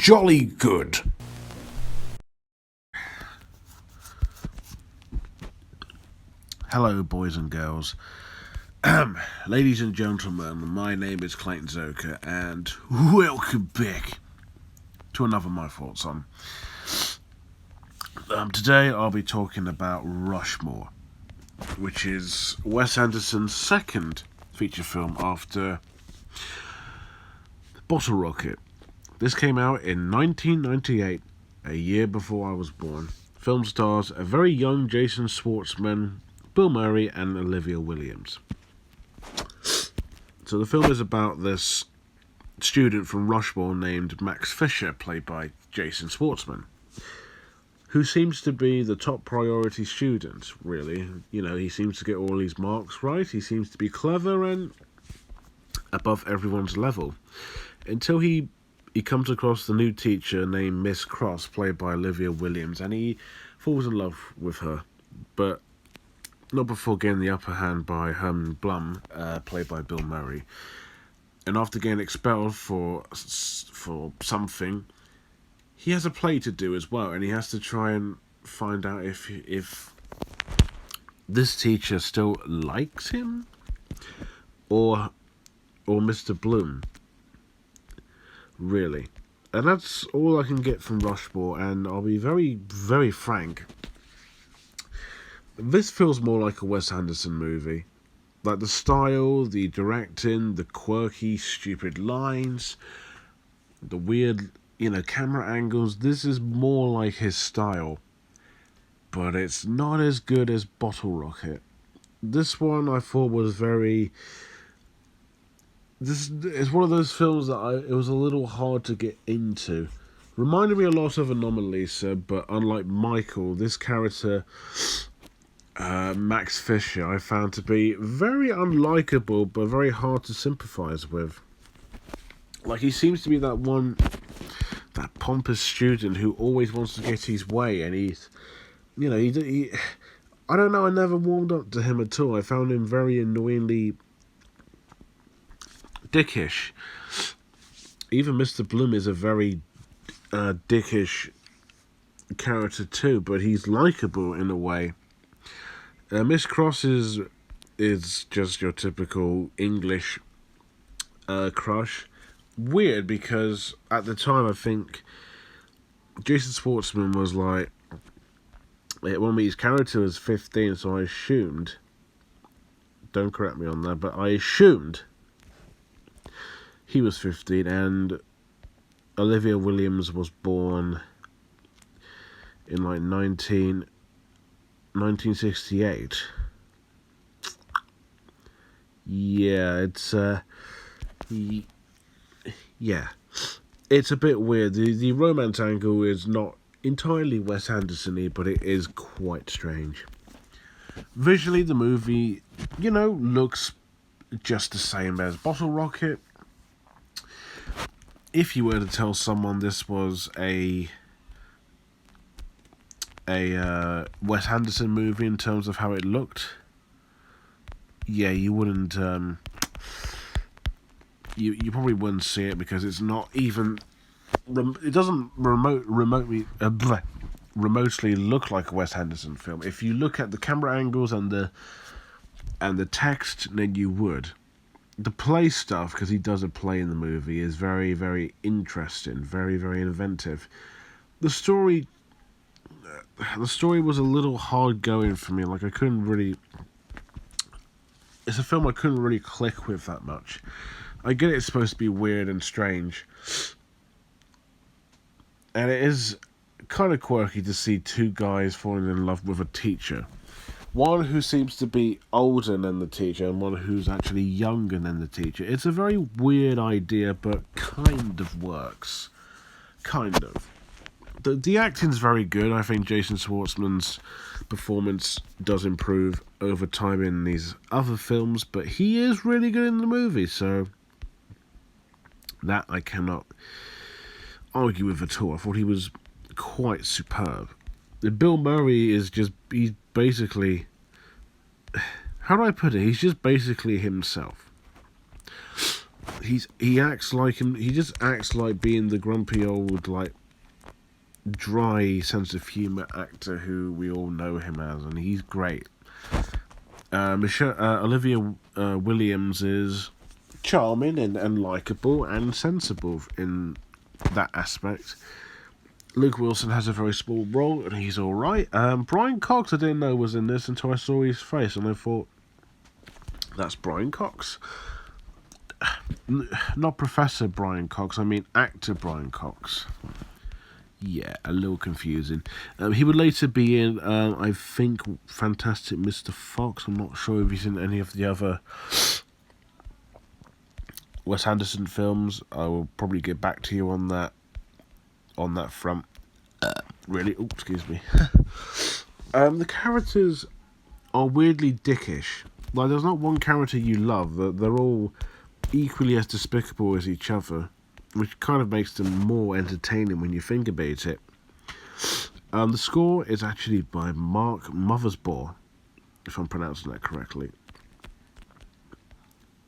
jolly good. Hello, boys and girls. Ladies and gentlemen, my name is Clayton Zoka, and welcome back to another My Thoughts On. Today I'll be talking about Rushmore, which is Wes Anderson's second feature film after Bottle Rocket. This came out in 1998, a year before I was born. Film stars a very young Jason Schwartzman, Bill Murray, and Olivia Williams. So the film is about this student from Rushmore named Max Fisher, played by Jason Schwartzman, who seems to be the top priority student, really. You know, he seems to get all his marks right, he seems to be clever and above everyone's level. Until he comes across the new teacher named Miss Cross, played by Olivia Williams, and he falls in love with her, but not before getting the upper hand by Herman Blum, played by Bill Murray. And after getting expelled for something, he has a play to do as well, and he has to try and find out if this teacher still likes him, or Mr. Bloom, really. And that's all I can get from Rushmore, and I'll be very, very frank. This feels more like a Wes Anderson movie. Like the style, the directing, the quirky, stupid lines, the weird, camera angles. This is more like his style. But it's not as good as Bottle Rocket. This one I thought was very... This is one of those films that it was a little hard to get into. Reminded me a lot of Anomalisa, but unlike Michael, this character... Max Fisher, I found to be very unlikable, but very hard to sympathise with. Like, he seems to be that pompous student who always wants to get his way, and he's, I don't know, I never warmed up to him at all. I found him very annoyingly dickish. Even Mr. Bloom is a very dickish character too, but he's likeable in a way. Miss Cross is just your typical English crush. Weird, because at the time I think Jason Schwartzman was like, his character was 15, so I assumed, don't correct me on that, but I assumed he was 15, and Olivia Williams was born in like 1968. Yeah, it's it's a bit weird. The romance angle is not entirely Wes Anderson-y, but it is quite strange. Visually, the movie, looks just the same as Bottle Rocket. If you were to tell someone this was a Wes Anderson movie in terms of how it looked, you wouldn't, you probably wouldn't see it, because it's not even, it doesn't remotely look like a Wes Anderson film. If you look at the camera angles and the text, then you would. The play stuff, because he does a play in the movie, is very, very interesting, very, very inventive. The story was a little hard going for me. Like, it's a film I couldn't really click with that much. I get it's supposed to be weird and strange, and it is kind of quirky to see two guys falling in love with a teacher. One who seems to be older than the teacher, and one who's actually younger than the teacher. It's a very weird idea, but kind of works. Kind of. The acting's very good. I think Jason Schwartzman's performance does improve over time in these other films, but he is really good in the movie, so that I cannot argue with at all. I thought he was quite superb. Bill Murray is he's basically, how do I put it? He's just basically himself. he acts like him. He just acts like being the grumpy old, like, dry sense of humour actor who we all know him as, and he's great. Olivia Williams is charming and likeable and sensible in that aspect. Luke Wilson has a very small role, and he's all right. Brian Cox, I didn't know was in this until I saw his face, and I thought, that's Brian Cox. Not Professor Brian Cox, I mean actor Brian Cox. Yeah, a little confusing. He would later be in, I think, Fantastic Mr. Fox. I'm not sure if he's in any of the other Wes Anderson films. I will probably get back to you on that front. Really? Oh, excuse me. The characters are weirdly dickish. Like, there's not one character you love. They're all equally as despicable as each other, which kind of makes them more entertaining when you think about it. The score is actually by Mark Mothersbaugh, if I'm pronouncing that correctly.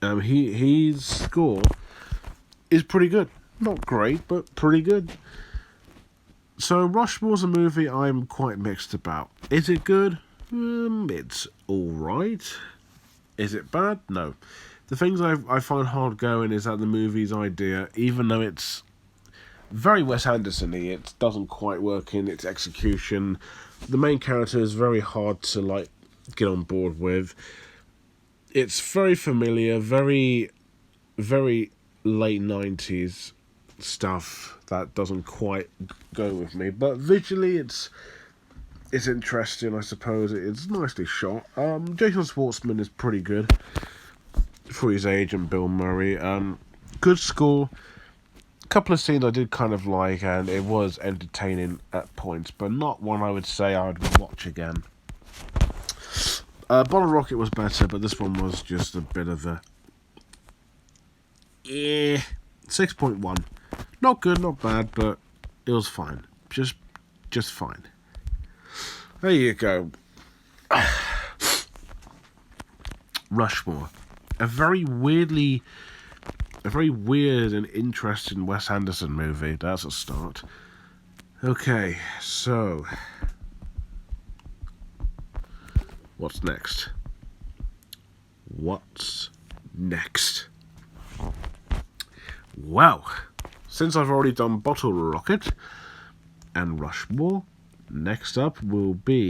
His score is pretty good. Not great, but pretty good. So Rushmore's a movie I'm quite mixed about. Is it good? It's alright. Is it bad? No. The things I find hard going is that the movie's idea, even though it's very Wes Anderson-y, it doesn't quite work in its execution. The main character is very hard to, like, get on board with. It's very familiar, very, very late 90s stuff that doesn't quite go with me. But visually, it's interesting, I suppose. It's nicely shot. Jason Schwartzman is pretty good for his age, and Bill Murray. Good score. A couple of scenes I did kind of like, and it was entertaining at points, but not one I would say I would watch again. Bottle Rocket was better, but this one was just a bit of a 6.1. Not good, not bad, but it was fine. Just fine. There you go. Rushmore. A very weird and interesting Wes Anderson movie. That's a start. Okay, so what's next? Well, since I've already done Bottle Rocket and Rushmore, next up will be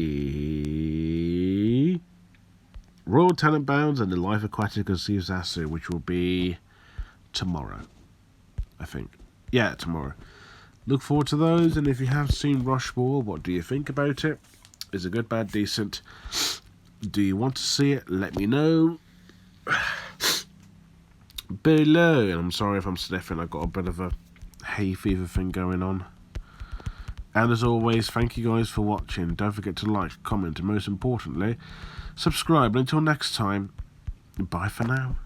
Royal Tenenbaums and the Life Aquatic of Ziuzasu, which will be tomorrow, I think. Yeah, tomorrow. Look forward to those, and if you have seen Rushmore, what do you think about it? Is it good, bad, decent? Do you want to see it? Let me know below. And I'm sorry if I'm sniffing, I've got a bit of a hay fever thing going on. And as always, thank you guys for watching. Don't forget to like, comment, and most importantly, subscribe. And until next time, bye for now.